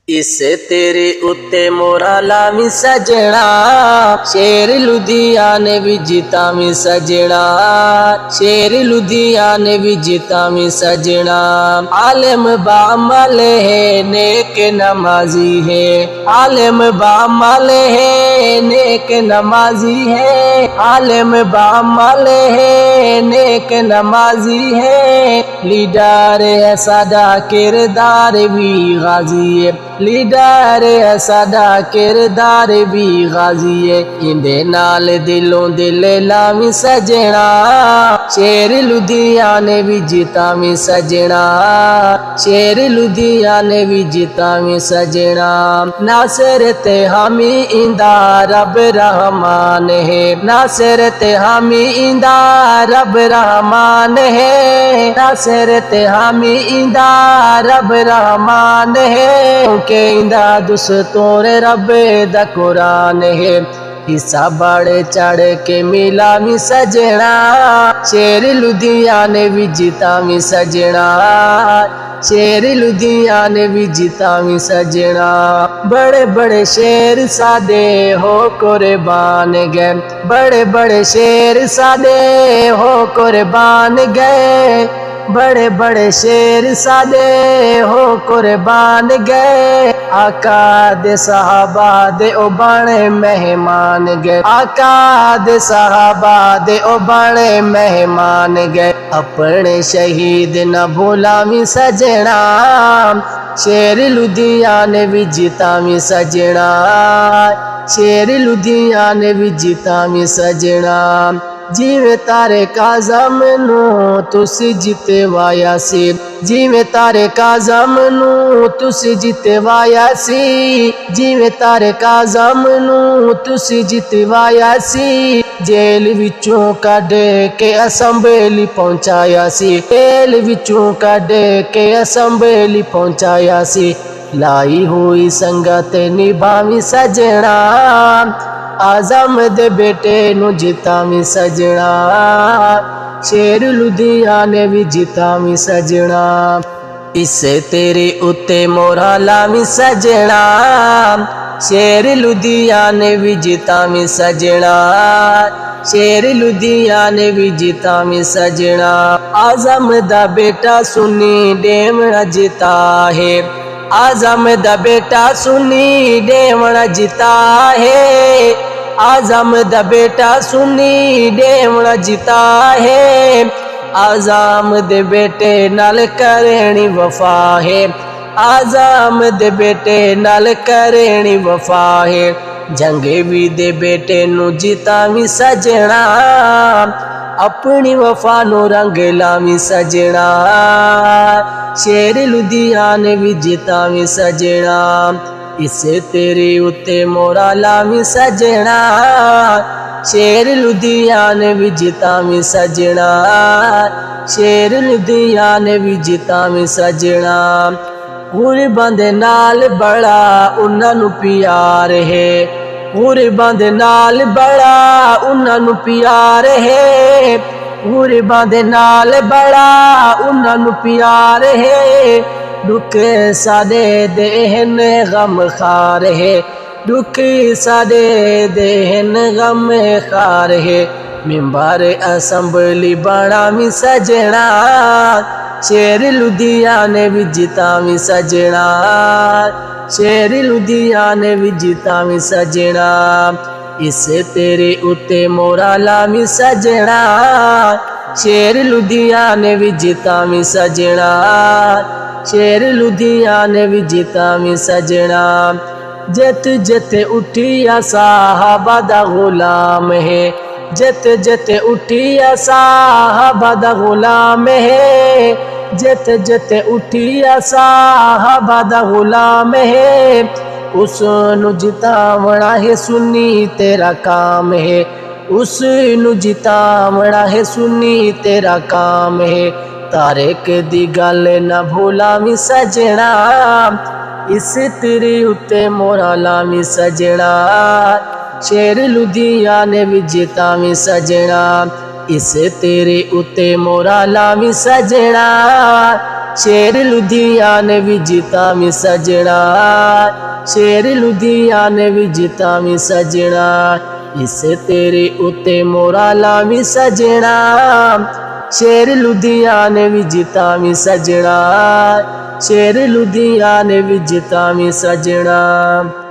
اس تیرے اتے مورا لامی سجنا شیر لدھیانے بھی جیتا میں سجنا شیر لدھیانے بھی جیتا میں سجنا عالم بعمل ہے نیک نمازی ہے عالم بعمل ہے نیک نمازی ہے عالم بعمل ہے نیک نمازی ہے لیڈر ہے سادہ کردار بھی غازی ہے لیڈر ہے سادہ کردار بھی غازی ہے اندے نال دلوں دل لامی سجنا شیر لدھیانے بھی جیتا میں سجنا شیر لدھیانے بھی جیتا میں سجنا ناصر تے ہمی ایندا رب رحمان ہے ناصر تے ہمی ایندا رب رحمان ہے ناصر تے ہمی ایندا رب رحمان ہے کہ ایندا دستور رب دا قرآن ہے حصہ بڑھ چڑھ کے ملا میں سجنا شیر لدھیانے بھی جیتا میں سجنا شیر لدھیانے بھی جیتا میں سجنا بڑے بڑے شیر سادے ہو قربان گئے بڑے بڑے شیر سادے ہو قربان گئے بڑے بڑے شیر سادے ہو قربان گئے آقا دے صحابہ دے او بڑے مہمان گئے آقا دے صحابہ دے او بڑے مہمان گئے اپنے شہید نہ بھولا میں سجنا شیر لدھیانے بھی جیتا میں سجنا شیر لدھیانے بھی جیتا میں سجنا جیویں تارے کاظم نو تسی جیتے وایا سی جیویں تارے کاظم نو تسی جیتے وایا سی جیویں تارے کاظم نو تسی جیتے وایا سی جیل وچوں کڈ کے اسمبلی پہنچایا سی جیل وچوں کڈ کے اسمبلی پہنچایا سی لائی ہوئی سنگت نبھاویں سجنا اعظم دے بیٹے نو جیتا میں سجنا شیر لدھیانے بھی جیتا میں سجنا اس تیرے اتے مورا لامی سجنا شیر لدھیانے بھی جیتا میں سجنا شیر لدھیانے بھی جیتا میں سجنا اعظم دا بیٹا سنی ڈیمڑا جیتا ہے اعظم دا بیٹا سنی ڈیمڑا جیتا ہے اعظم دا بیٹا سنی ڈیمڑا جیتا ہے اعظم دے بیٹے نال کرنی وفا ہے اعظم دے بیٹے نال کرنی وفا ہے جنگ بھی دے بیٹے نو جیتا میں سجنا اپنی وفا نو رنگ لامی سجنا شیر لدھیانے بھی جیتا میں سجنا اس تیرے اتے مورا لامی سجنا شیر لدھیانے بھی جیتا میں سجنا شیر لدھیانے بھی جیتا میں سجنا غرباں دے نال بڑا انہاں نو پیار ہے غرباں دے نال بڑا انہاں نو پیار ہے غرباں دے نال بڑا انہاں نو پیار ہے دکھ سادے دہن غم خار ہے دکھ سادے دہن غم خار ہے ممبر اسمبلی بڑا میں سجنا شیر لدھیانے بھی جیتا میں سجنا شیر لدھیانے بھی جیتا میں سجنا اس تیرے اتے مورا لامی سجنا شیر لدھیانے بھی جیتا میں سجنا شیر لدھیانے بھی جیتا میں سجنا جت جت اٹھیا صحابہ دا غلام ہے جت جت اٹھیا صحابہ دا غلام ہے جت جت اٹھیا صحابہ دا غلام ہے اس نو جتاونا ہے سنی تیرا کام ہے اس نو جتاونا ہے سنی تیرا کام ہے تارک دی گل نہ بھولا میں سجنا اس تیرے اتے مورا لامی سجنا شیر لدھیانے بھی جیتا میں سجنا اس تیرے اتے مورا لامی سجنا ਸ਼ੇਰ ਲੁਧਿਆਣੇ ਵਿੱਚ ਤਾਂ ਵੀ ਸਜਣਾ, ਸ਼ੇਰ ਲੁਧਿਆਣੇ ਵਿੱਚ ਤਾਂ ਵੀ ਸਜਣਾ, ਇਸੇ ਤੇਰੇ ਉੱਤੇ ਮੋਹਰਾਂ ਲਾਵੀਂ ਸਜਣਾ, ਸ਼ੇਰ ਲੁਧਿਆਣੇ ਵਿੱਚ ਤਾਂ ਵੀ ਸਜਣਾ, ਸ਼ੇਰ ਲੁਧਿਆਣੇ ਵਿੱਚ ਤਾਂ ਵੀ ਸਜਣਾ।